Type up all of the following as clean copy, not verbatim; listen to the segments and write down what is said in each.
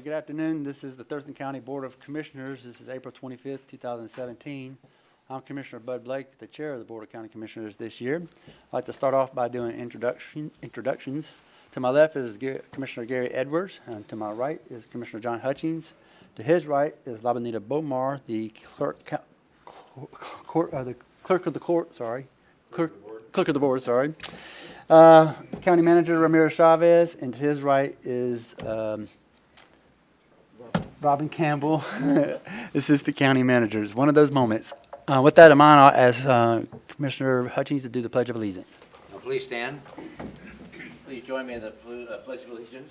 Good afternoon. This is the Thurston County Board of Commissioners. This is April 25th, 2017. I'm Commissioner Bud Blake, the chair of the Board of County Commissioners this year. I'd like to start off by doing introductions. To my left is Commissioner Gary Edwards, and to my right is Commissioner John Hutchings. To his right is Labanita Bomar, the clerk of the board. County Manager Ramiro Chavez, and to his right is Robin Campbell, Assistant County Manager. It's one of those moments. With that in mind, I'll ask Commissioner Hutchings to do the Pledge of Allegiance. Now please stand. Please join me in the Pledge of Allegiance.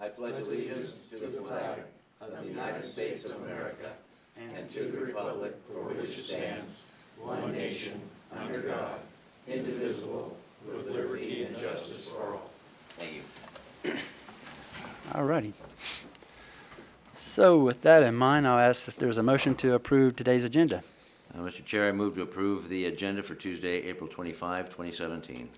I pledge allegiance to the flag of the United States of America and to the republic for which it stands, one nation, under God, indivisible, with liberty and justice for all. Thank you. All righty. So with that in mind, I'll ask if there's a motion to approve today's agenda. Mr. Chair, I move to approve the agenda for Tuesday, April 25, 2017.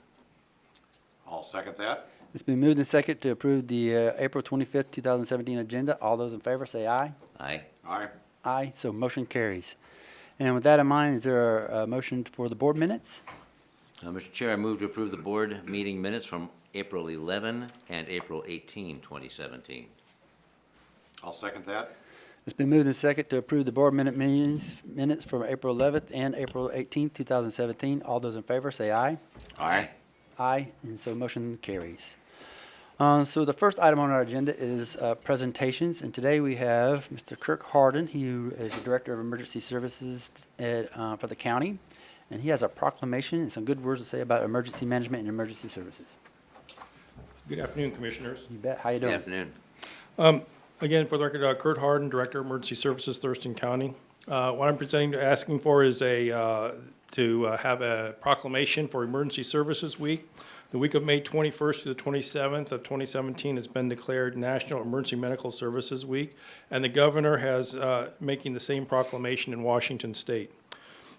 I'll second that. It's been moved and second to approve the April 25th, 2017 agenda. All those in favor say aye. Aye. Aye. Aye, so motion carries. And with that in mind, is there a motion for the board minutes? Mr. Chair, I move to approve the board meeting minutes from April 11 and April 18, 2017. I'll second that. It's been moved and second to approve the board minutes from April 11th and April 18th, 2017. All those in favor say aye. Aye. Aye, and so motion carries. So the first item on our agenda is presentations, and today we have Mr. Kirk Harden, who is the Director of Emergency Services for the county, and he has a proclamation and some good words to say about emergency management and emergency services. Good afternoon, Commissioners. You bet. How you Good doing? afternoon. Again, for the record, Kurt Harden, Director of Emergency Services, Thurston County. What I'm asking for is to have a proclamation for Emergency Services Week. The week of May 21st to the 27th of 2017 has been declared National Emergency Medical Services Week, and the governor has making the same proclamation in Washington State.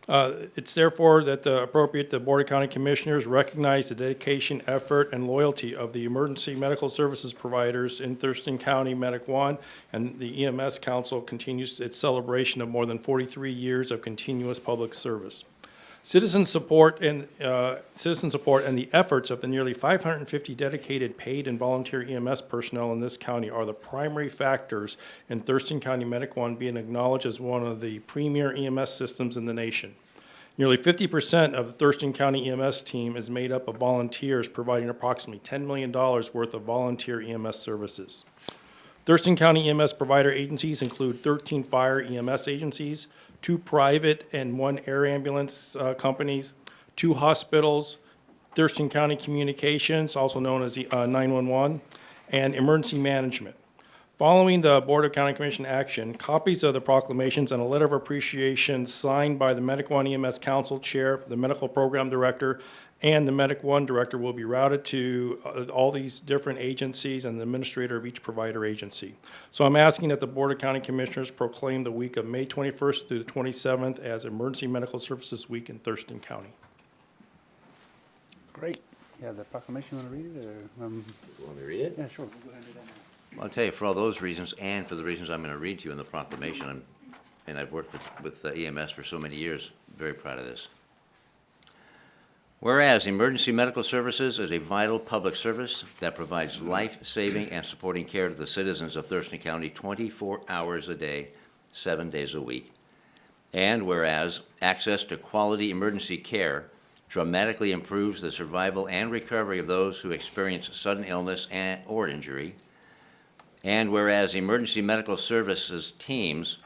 It's therefore that the Board of County Commissioners recognize the dedication, effort, and loyalty of the emergency medical services providers in Thurston County Medic 1, and the EMS Council continues its celebration of more than 43 years of continuous public service. Citizen support and the efforts of the nearly 550 dedicated paid and volunteer EMS personnel in this county are the primary factors in Thurston County Medic 1 being acknowledged as one of the premier EMS systems in the nation. Nearly 50% of the Thurston County EMS team is made up of volunteers, providing approximately $10 million worth of volunteer EMS services. Thurston County EMS provider agencies include 13 fire EMS agencies, 2 private and 1 air ambulance companies, 2 hospitals, Thurston County Communications, also known as the 911, and emergency management. Following the Board of County Commission action, copies of the proclamations and a letter of appreciation signed by the Medic 1 EMS Council Chair, the Medical Program Director, and the Medic 1 Director will be routed to all these different agencies and the administrator of each provider agency. So I'm asking that the Board of County Commissioners proclaim the week of May 21st through the 27th as Emergency Medical Services Week in Thurston County. Great. You have the proclamation. Want to read it? Or, You want me to read it? yeah, sure. We'll go ahead and do that now. Well, I'll tell you, for all those reasons and for the reasons I'm going to read to you in the proclamation, and I've worked with EMS for so many years, very proud of this. Whereas emergency medical services is a vital public service that provides life-saving and supporting care to the citizens of Thurston County 24 hours a day, 7 days a week. And whereas access to quality emergency care dramatically improves the survival and recovery of those who experience sudden illness or injury. And whereas emergency medical services teams,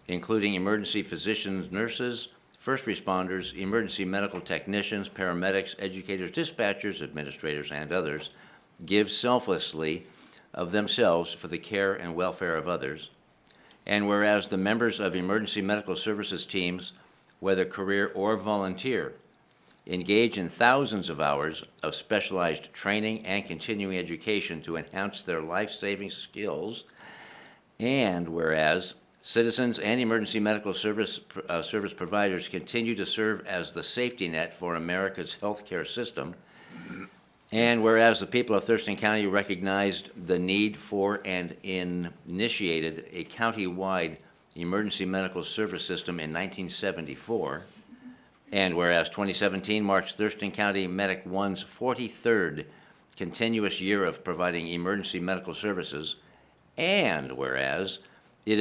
including emergency physicians, nurses, first responders, emergency medical technicians, paramedics, educators, dispatchers, administrators, and others, give selflessly of themselves for the care and welfare of others. And whereas the members of emergency medical services teams, whether career or volunteer, engage in thousands of hours of specialized training and continuing education to enhance their life-saving skills. And whereas citizens and emergency medical service providers continue to serve as the safety net for America's healthcare system. And whereas the people of Thurston County recognized the need for and initiated a county-wide emergency medical service system in 1974, and whereas 2017 marks Thurston County Medic One's 43rd continuous year of providing emergency medical services, and whereas it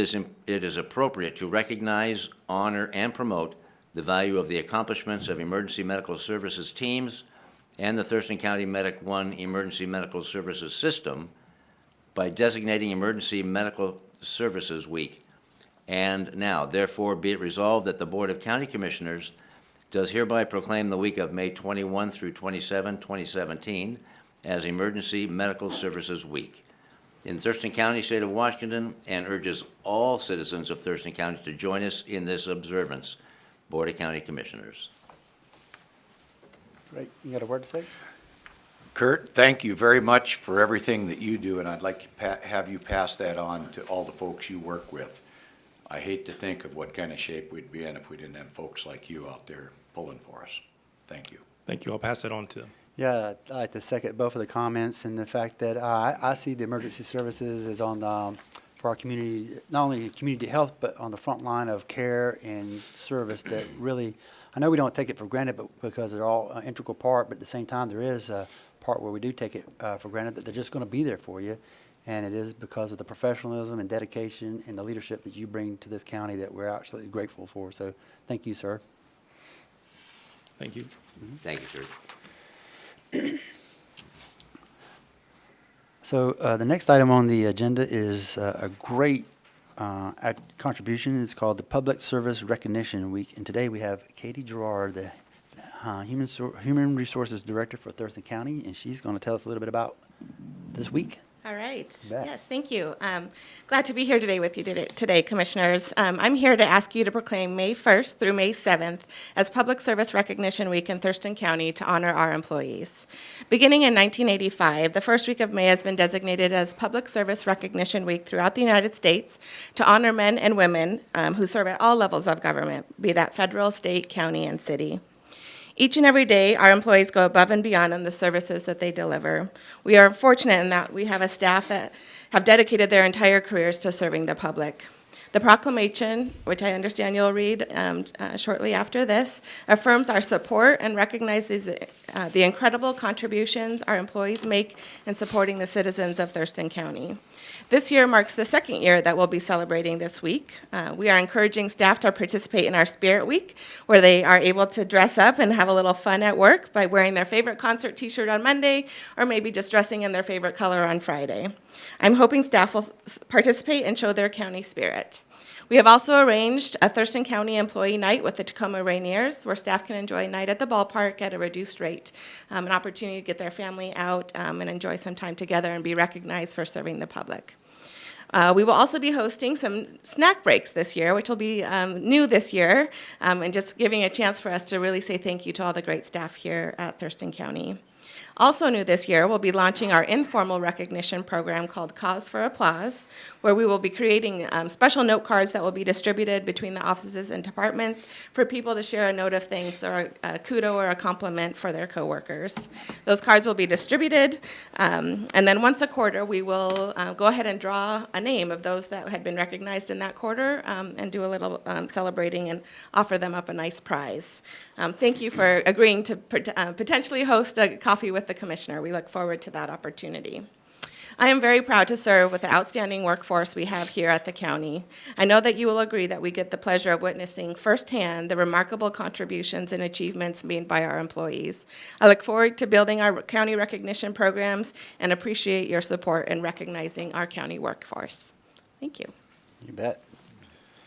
is appropriate to recognize, honor, and promote the value of the accomplishments of emergency medical services teams and the Thurston County Medic One Emergency Medical Services System by designating Emergency Medical Services Week. And now, therefore, be it resolved that the Board of County Commissioners does hereby proclaim the week of May 21 through 27, 2017 as Emergency Medical Services Week in Thurston County, State of Washington, and urges all citizens of Thurston County to join us in this observance. Board of County Commissioners. Great. You got a word to say? Kurt, thank you very much for everything that you do, and I'd like to have you pass that on to all the folks you work with. I hate to think of what kind of shape we'd be in if we didn't have folks like you out there pulling for us. Thank you. Thank you. I'll pass it on to them. Yeah, I'd like to second both of the comments and the fact that I see the emergency services as on for our community, not only community health, but on the front line of care and service that really, I know we don't take it for granted, but because they're all an integral part, but at the same time, there is a part where we do take it for granted that they're just going to be there for you. And it is because of the professionalism and dedication and the leadership that you bring to this county that we're absolutely grateful for. So thank you, sir. Thank you. Thank you, Kurt. So the next item on the agenda is a great contribution. It's called the Public Service Recognition Week. And today we have Katie Gerard, the Human Resources Director for Thurston County, and she's going to tell us a little bit about this week. All right. You bet. Yes, thank you. Glad to be here today with you today, Commissioners. I'm here to ask you to proclaim May 1st through May 7th as Public Service Recognition Week in Thurston County to honor our employees. Beginning in 1985, the first week of May has been designated as Public Service Recognition Week throughout the United States to honor men and women who serve at all levels of government, be that federal, state, county, and city. Each and every day, our employees go above and beyond in the services that they deliver. We are fortunate in that we have a staff that have dedicated their entire careers to serving the public. The proclamation, which I understand you'll read shortly after this, affirms our support and recognizes the incredible contributions our employees make in supporting the citizens of Thurston County. This year marks the second year that we'll be celebrating this week. We are encouraging staff to participate in our Spirit Week, where they are able to dress up and have a little fun at work by wearing their favorite concert t-shirt on Monday, or maybe just dressing in their favorite color on Friday. I'm hoping staff will participate and show their county spirit. We have also arranged a Thurston County Employee Night with the Tacoma Rainiers, where staff can enjoy a night at the ballpark at a reduced rate, an opportunity to get their family out and enjoy some time together and be recognized for serving the public. We will also be hosting some snack breaks this year, which will be new this year, and just giving a chance for us to really say thank you to all the great staff here at Thurston County. Also new this year, we'll be launching our informal recognition program called Cause for Applause, where we will be creating special note cards that will be distributed between the offices and departments for people to share a note of thanks or a kudo or a compliment for their coworkers. Those cards will be distributed, and then once a quarter, we will go ahead and draw a name of those that had been recognized in that quarter and do a little celebrating and offer them up a nice prize. Thank you for agreeing to potentially host a coffee with the commissioner. We look forward to that opportunity. I am very proud to serve with the outstanding workforce we have here at the county. I know that you will agree that we get the pleasure of witnessing firsthand the remarkable contributions and achievements made by our employees. I look forward to building our county recognition programs and appreciate your support in recognizing our county workforce. Thank you. You bet.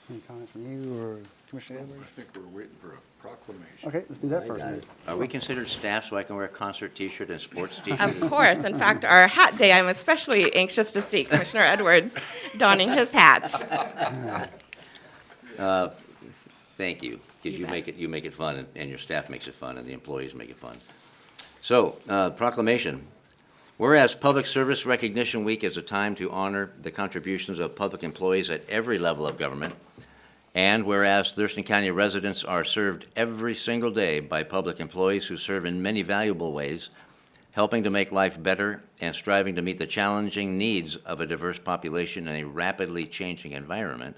Any comments from you or Commissioner Edwards? I think we're waiting for a proclamation. Okay, let's do that first. then. Are we considered staff so I can wear a concert t-shirt and sports t-shirt? Of course. In fact, our hat day, I'm especially anxious to see Commissioner Edwards donning his hat. Thank you, because You bet. you make it fun, and your staff makes it fun, and the employees make it fun. So, proclamation. Whereas Public Service Recognition Week is a time to honor the contributions of public employees at every level of government, and whereas Thurston County residents are served every single day by public employees who serve in many valuable ways, helping to make life better and striving to meet the challenging needs of a diverse population in a rapidly changing environment.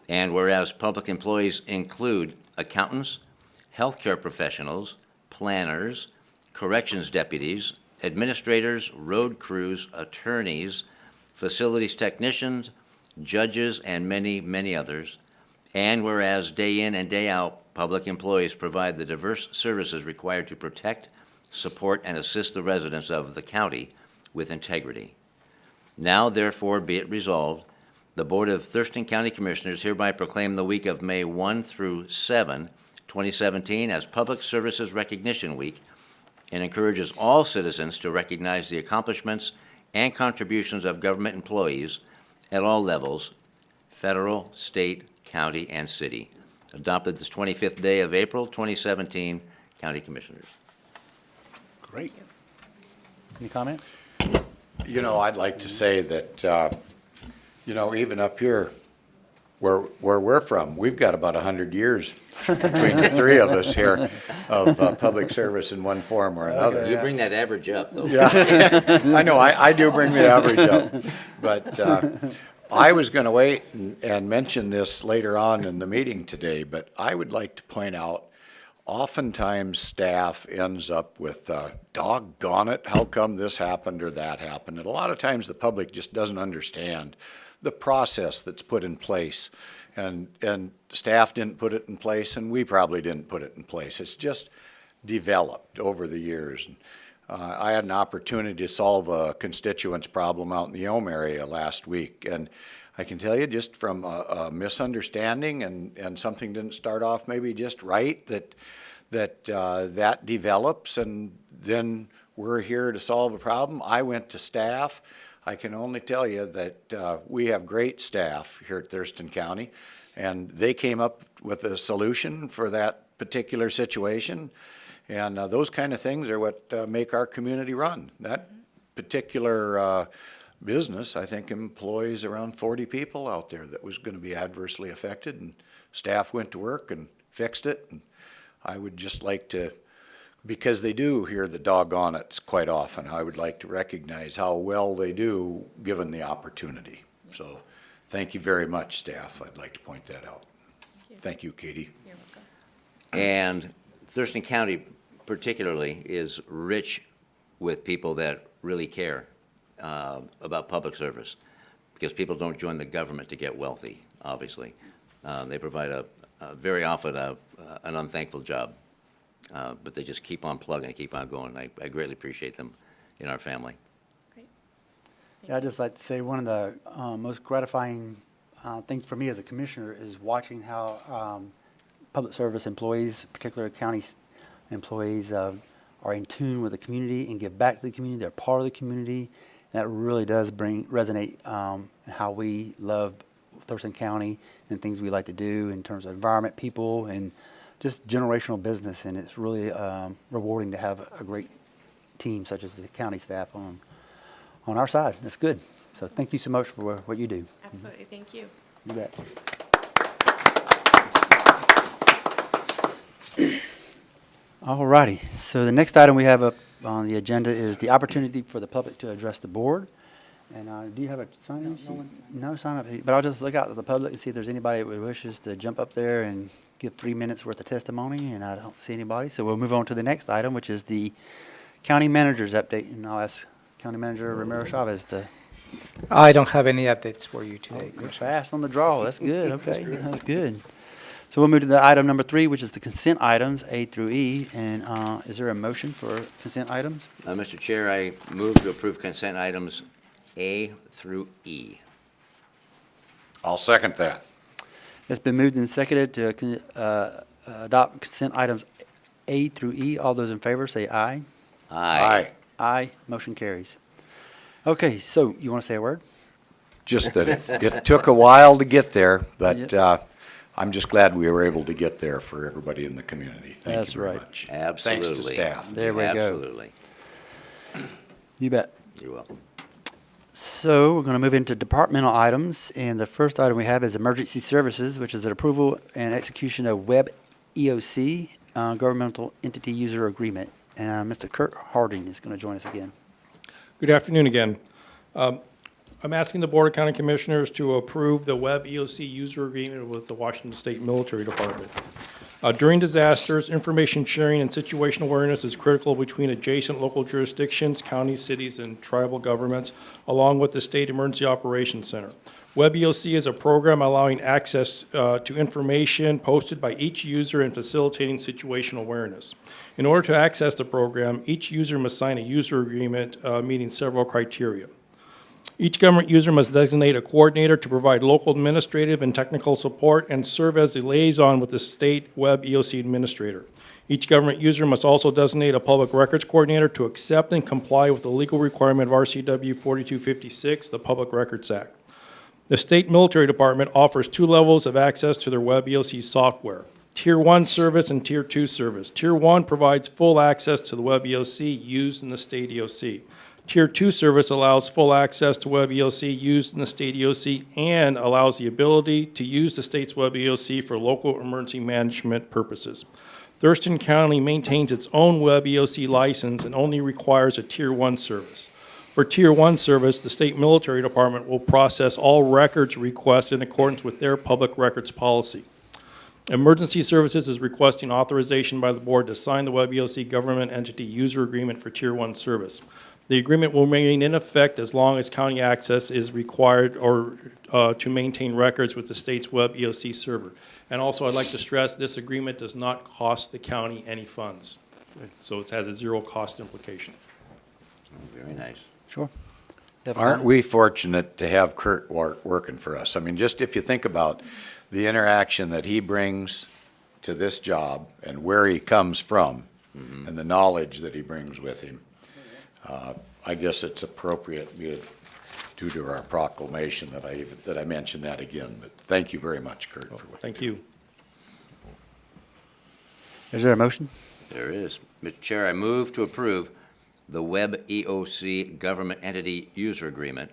And whereas public employees include accountants, healthcare professionals, planners, corrections deputies, administrators, road crews, attorneys, facilities technicians, judges, and many, many others. And whereas day in and day out, public employees provide the diverse services required to protect, support, and assist the residents of the county with integrity. Now, therefore, be it resolved, the Board of Thurston County Commissioners hereby proclaim the week of May 1 through 7, 2017 as Public Services Recognition Week and encourages all citizens to recognize the accomplishments and contributions of government employees at all levels, federal, state, county, and city. Adopted this 25th day of April, 2017, County Commissioners. Great. Any comment? You know, I'd like to say that, you know, even up here, where we're from, we've got about 100 years between the three of us here of public service in one form or another. You bring that average up, though. Yeah, I know, I do bring the average up. But I was going to wait and mention this later on in the meeting today, but I would like to point out, oftentimes staff ends up with, doggone it, how come this happened or that happened? And a lot of times the public just doesn't understand the process that's put in place. And staff didn't put it in place, and we probably didn't put it in place. It's just developed over the years. I had an opportunity to solve a constituent's problem out in the Ohm area last week, and I can tell you just from a misunderstanding and something didn't start off maybe just right, that develops, and then we're here to solve a problem. I went to staff. I can only tell you that we have great staff here at Thurston County, and they came up with a solution for that particular situation. And those kind of things are what make our community run. That particular business, I think, employs around 40 people out there that was going to be adversely affected, and staff went to work and fixed it. And I would just like to, because they do hear the doggone it's quite often, I would like to recognize how well they do given the opportunity. So thank you very much, staff. I'd like to point that out. Thank you, Katie. You're welcome. And Thurston County particularly is rich with people that really care about public service, because people don't join the government to get wealthy, obviously. They provide very often an unthankful job, but they just keep on plugging and keep on going. I greatly appreciate them in our family. Great. Yeah, I'd just like to say one of the most gratifying things for me as a commissioner is watching how public service employees, particularly county employees, are in tune with the community and give back to the community. They're part of the community. That really does resonate in how we love Thurston County and things we like to do in terms of environment, people, and just generational business. And it's really rewarding to have a great team such as the county staff on our side. That's good. So thank you so much for what you do. Absolutely. Thank you. You bet. All righty. So the next item we have up on the agenda is the opportunity for the public to address the board. And do you have a sign-up sheet? No sign-up sheet. But I'll just look out to the public and see if there's anybody that wishes to jump up there and give 3 minutes worth of testimony, and I don't see anybody. So we'll move on to the next item, which is the county manager's update. And I'll ask County Manager Romero Chavez to... I don't have any updates for you today, You're Commissioner. fast on the draw. That's good. Okay, that's good. So we'll move to the item number 3, which is the consent items, A through E. And is there a motion for consent items? Mr. Chair, I move to approve consent items A through E. I'll second that. It's been moved and seconded to adopt consent items A through E. All those in favor say aye. Aye. Aye. Motion carries. Okay, so you want to say a word? Just that it took a while to get there, but Yep. I'm just glad we were able to get there for everybody in the community. Thank That's you very right. much. Absolutely. Thanks to staff. There we go. Absolutely. You bet. You're welcome. So we're going to move into departmental items, and the first item we have is emergency services, which is an approval and execution of Web EOC, governmental entity user agreement. and Mr. Kurt Harding is going to join us again. Good afternoon again. I'm asking the Board of County Commissioners to approve the Web EOC user agreement with the Washington State Military Department. During disasters, information sharing and situational awareness is critical between adjacent local jurisdictions, counties, cities, and tribal governments, along with the State Emergency Operations Center. Web EOC is a program allowing access to information posted by each user and facilitating situational awareness. In order to access the program, each user must sign a user agreement meeting several criteria. Each government user must designate a coordinator to provide local administrative and technical support and serve as the liaison with the state Web EOC administrator. Each government user must also designate a public records coordinator to accept and comply with the legal requirement of RCW 4256, the Public Records Act. The State Military Department offers 2 levels of access to their Web EOC software, Tier 1 service and Tier 2 service. Tier 1 provides full access to the Web EOC used in the state EOC. Tier 2 service allows full access to Web EOC used in the state EOC and allows the ability to use the state's Web EOC for local emergency management purposes. Thurston County maintains its own Web EOC license and only requires a Tier 1 service. For Tier 1 service, the State Military Department will process all records requests in accordance with their public records policy. Emergency Services is requesting authorization by the board to sign the Web EOC government entity user agreement for Tier 1 service. The agreement will remain in effect as long as county access is required or to maintain records with the state's Web EOC server. And also, I'd like to stress, this agreement does not cost the county any funds. So it has a zero cost implication. Very nice. Sure. You have a Aren't comment? we fortunate to have Kurt working for us? I mean, just if you think about the interaction that he brings to this job and where he comes from and the knowledge that he brings with him, I guess it's appropriate due to our proclamation that I mentioned that again. But thank you very much, Kurt, for what Thank you. Is there a motion? There is. Mr. Chair, I move to approve the Web EOC Government Entity User Agreement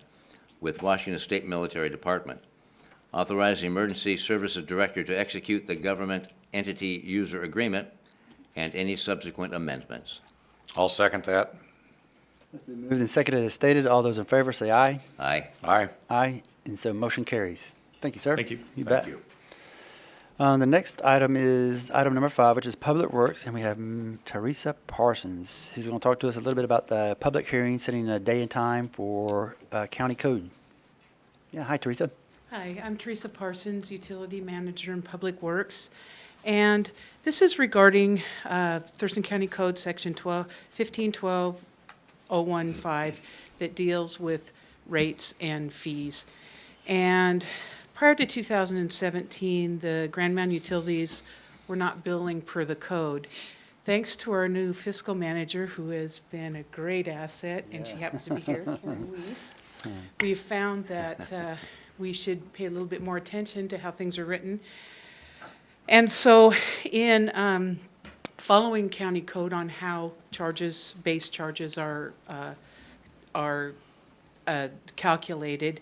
with Washington State Military Department, authorize the Emergency Services Director to execute the Government Entity User Agreement and any subsequent amendments. I'll second that. Moved and seconded as stated. All those in favor say aye. Aye. Aye. Aye, and so motion carries. Thank you, sir. Thank you. You Thank bet. you. The next item is item number 5, which is Public Works, and we have Teresa Parsons. She's going to talk to us a little bit about the public hearing, setting a day and time for county code. Yeah, hi, Teresa. Hi, I'm Teresa Parsons, Utility Manager in Public Works. And this is regarding Thurston County Code Section 1512.015 that deals with rates and fees. And prior to 2017, the Grand Mountain Utilities were not billing per the code. Thanks to our new fiscal manager, who has been a great asset, and she happens to be here, Karen Louise, we've found that we should pay a little bit more attention to how things are written. And so in following county code on how base charges are calculated,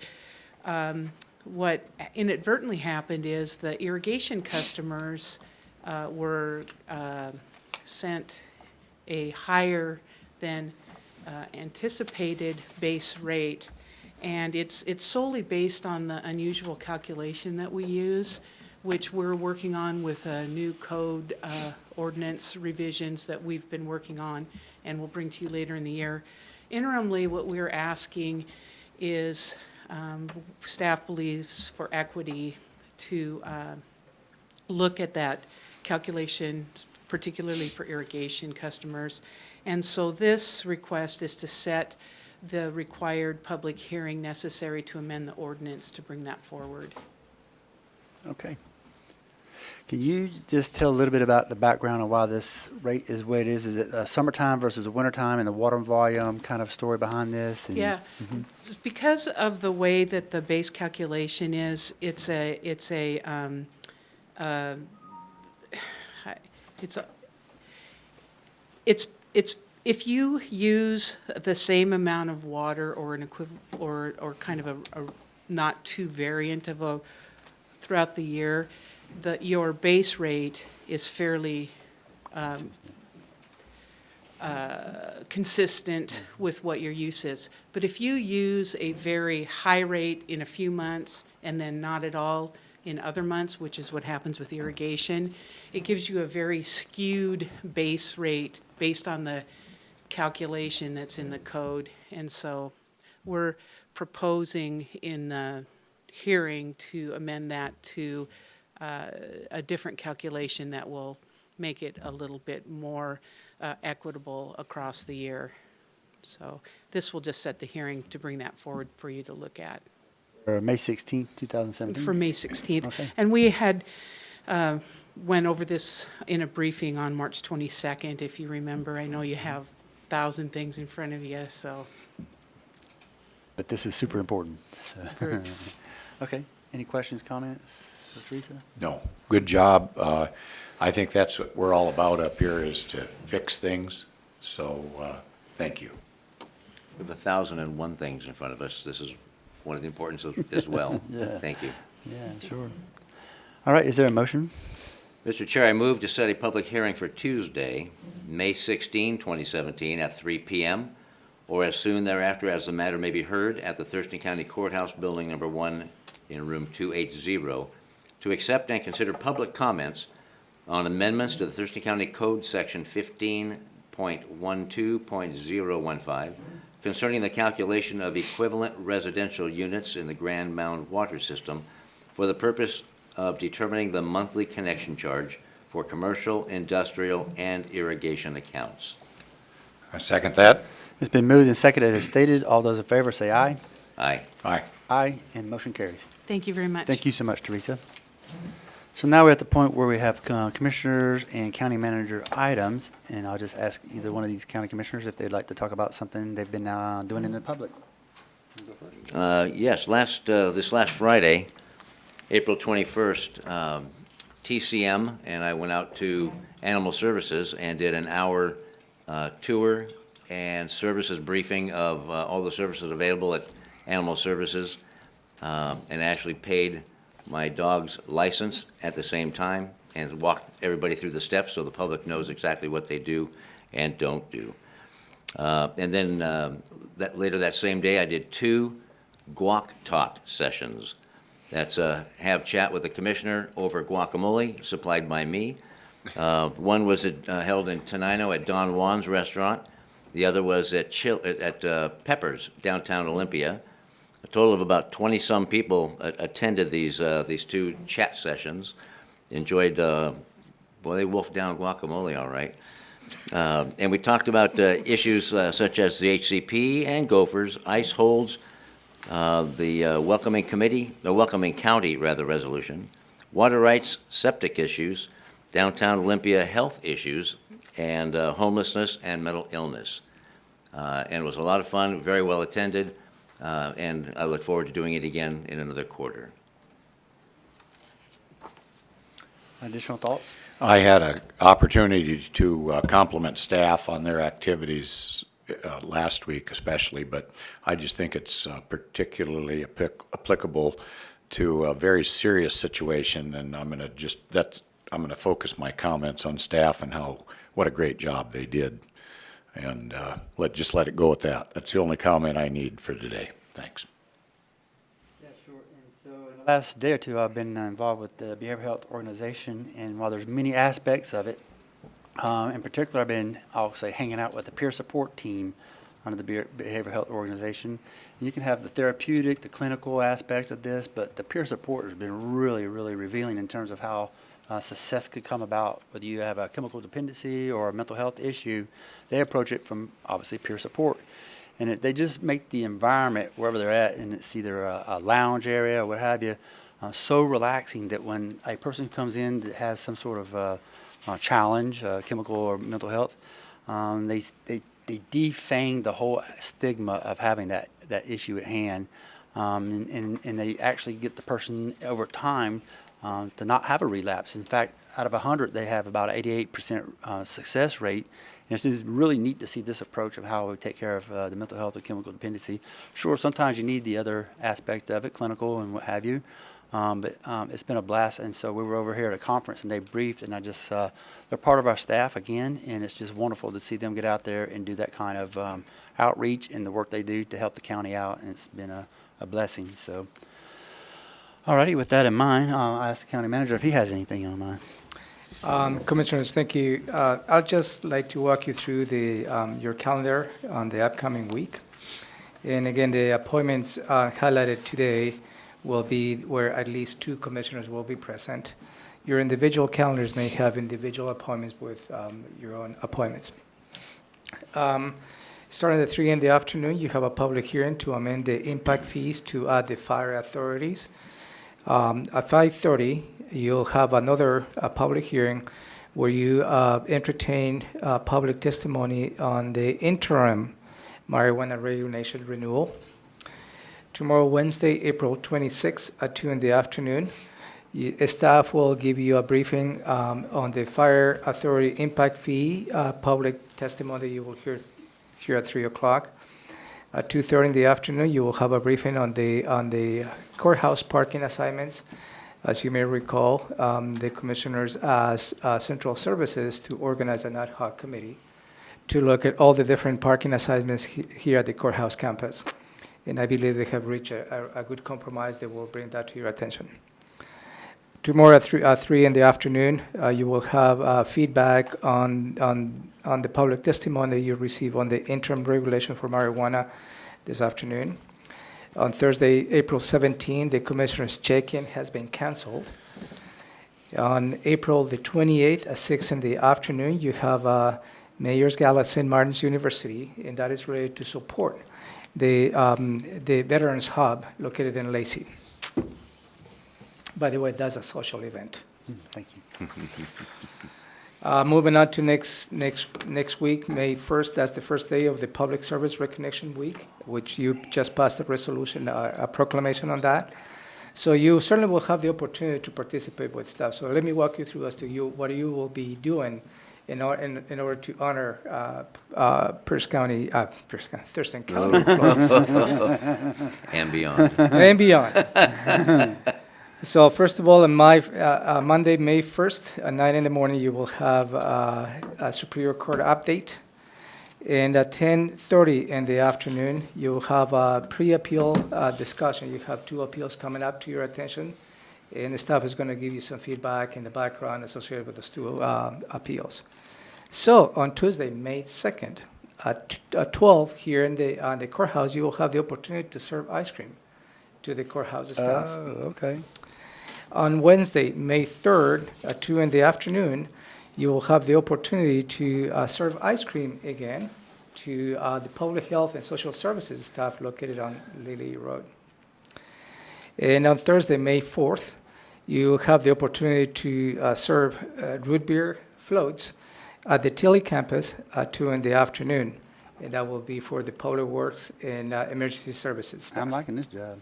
what inadvertently happened is the irrigation customers were sent a higher than anticipated base rate, and it's solely based on the unusual calculation that we use, which we're working on with a new code ordinance revisions that we've been working on and we'll bring to you later in the year. Interimly, what we're asking is staff believes for equity to look at that calculation, particularly for irrigation customers. And so this request is to set the required public hearing necessary to amend the ordinance to bring that forward. Okay. Can you just tell a little bit about the background of why this rate is what it is? Is it summertime versus wintertime and the water volume kind of story behind this? And Yeah, because of the way that the base calculation is, it's if you use the same amount of water or an equivalent or kind of a not too variant of a throughout the year, your base rate is fairly consistent with what your use is. But if you use a very high rate in a few months and then not at all in other months, which is what happens with irrigation, it gives you a very skewed base rate based on the calculation that's in the code. And so we're proposing in the hearing to amend that to a different calculation that will make it a little bit more equitable across the year. So this will just set the hearing to bring that forward for you to look at. May 16th, 2017? For May 16th. Okay. And we had went over this in a briefing on March 22nd, if you remember. I know you have 1,000 things in front of you, so. But this is super important. So. Correct. Okay. Any questions, comments for Teresa? No, good job. I think that's what we're all about up here, is to fix things. So, thank you. We have 1,001 things in front of us. This is one of the importance as well. Yeah. Thank you. Yeah, sure. All right, is there a motion? Mr. Chair, I move to set a public hearing for Tuesday, May 16, 2017, at 3 p.m., or as soon thereafter as the matter may be heard at the Thurston County Courthouse Building Number 1 in Room 280, to accept and consider public comments on amendments to the Thurston County Code Section 15.12.015 concerning the calculation of equivalent residential units in the Grand Mound water system for the purpose of determining the monthly connection charge for commercial, industrial, and irrigation accounts. I second that. It's been moved and seconded as stated. All those in favor say aye. Aye. Aye. Aye, and motion carries. Thank you very much. Thank you so much, Teresa. So now we're at the point where we have commissioners and county manager items, and I'll just ask either one of these county commissioners if they'd like to talk about something they've been doing in the public. Yes, this last Friday, April 21st, TCM and I went out to Animal Services and did an hour tour and services briefing of all the services available at Animal Services, and actually paid my dog's license at the same time and walked everybody through the steps so the public knows exactly what they do and don't do. And then later that same day, I did 2 guac talk sessions. That's have chat with the commissioner over guacamole supplied by me. One was held in Tenino at Don Juan's restaurant. The other was at Pepper's, downtown Olympia. A total of about 20-some people attended these 2 chat sessions. Enjoyed, they wolfed down guacamole all right. And we talked about issues such as the HCP and Gophers, ice holds, the welcoming county resolution, water rights, septic issues, downtown Olympia health issues, and homelessness and mental illness. And it was a lot of fun, very well attended. And I look forward to doing it again in another quarter. Additional thoughts? I had an opportunity to compliment staff on their activities last week especially, but I just think it's particularly applicable to a very serious situation, and I'm going to focus my comments on staff and what a great job they did. And just let it go at that. That's the only comment I need for today. Thanks. Yeah, sure. And so in the last day or two, I've been involved with the Behavioral Health Organization, and while there's many aspects of it, in particular, I've been, I'll say, hanging out with the peer support team under the Behavioral Health Organization. And you can have the therapeutic, the clinical aspect of this, but the peer support has been really, really revealing in terms of how success could come about, whether you have a chemical dependency or a mental health issue. They approach it from, obviously, peer support. And they just make the environment, wherever they're at, and it's either a lounge area or what have you, so relaxing that when a person comes in that has some sort of challenge, chemical or mental health, they defang the whole stigma of having that issue at hand. And they actually get the person over time to not have a relapse. In fact, out of 100, they have about 88% success rate. And it's just really neat to see this approach of how we take care of the mental health and chemical dependency. Sure, sometimes you need the other aspect of it, clinical and what have you. But it's been a blast, and so we were over here at a conference, and they briefed, and they're part of our staff again, and it's just wonderful to see them get out there and do that kind of outreach and the work they do to help the county out, and it's been a blessing. So, alrighty, with that in mind, I'll ask the county manager if he has anything on mind. Commissioners, thank you. I'd just like to walk you through your calendar on the upcoming week. And again, the appointments highlighted today will be where at least 2 commissioners will be present. Your individual calendars may have individual appointments with your own appointments. Starting at 3 in the afternoon, you have a public hearing to amend the impact fees to add the fire authorities. At 5:30, you'll have another public hearing where you entertain public testimony on the interim marijuana regulation renewal. Tomorrow, Wednesday, April 26th at 2 in the afternoon, staff will give you a briefing on the fire authority impact fee public testimony you will hear here at 3 o'clock. At 2:30 in the afternoon, you will have a briefing on the courthouse parking assignments. As you may recall, the commissioners asked Central Services to organize an ad hoc committee to look at all the different parking assignments here at the courthouse campus. And I believe they have reached a good compromise that will bring that to your attention. Tomorrow at 3 in the afternoon, you will have feedback on the public testimony you receive on the interim regulation for marijuana this afternoon. On Thursday, April 17, the commissioner's check-in has been canceled. On April the 28th at 6 in the afternoon, you have a Mayor's Gala at St. Martin's University, and that is related to support the Veterans Hub located in Lacey. By the way, that's a social event. Thank you. Moving on to next week, May 1st, that's the first day of the Public Service Recognition Week, which you just passed a resolution, a proclamation on that. So you certainly will have the opportunity to participate with staff. So let me walk you through as to what you will be doing in order to honor Thurston County employees. And beyond. And beyond. So first of all, on Monday, May 1st, at 9 in the morning, you will have a Superior Court update. And at 10:30 in the afternoon, you will have a pre-appeal discussion. You have 2 appeals coming up to your attention, and the staff is going to give you some feedback in the background associated with those 2 appeals. So on Tuesday, May 2nd, at 12 here on the courthouse, you will have the opportunity to serve ice cream to the courthouse staff. Oh, okay. On Wednesday, May 3rd, at 2 in the afternoon, you will have the opportunity to serve ice cream again to the Public Health and Social Services staff located on Lily Road. And on Thursday, May 4th, you have the opportunity to serve root beer floats at the Tilly campus at 2 in the afternoon. And that will be for the Public Works and Emergency Services staff. I'm liking this job.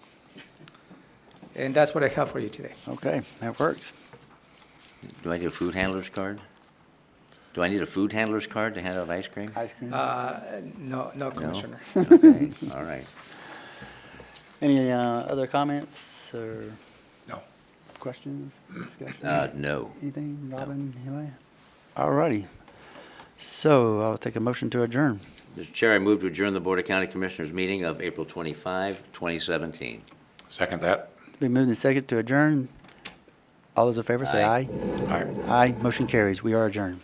And that's what I have for you today. Okay, that works. Do I need a food handler's card? Do I need a food handler's card to hand out ice cream? Ice cream. No, Commissioner. Okay, all right. Any other comments or No. questions, discussion? No. Anything, Robin, anybody? All righty. So I'll take a motion to adjourn. Mr. Chair, I move to adjourn the Board of County Commissioners meeting of April 25, 2017. Second that? Be moved and second to adjourn. All those in favor say Aye. aye. All right. Aye. Motion carries. We are adjourned.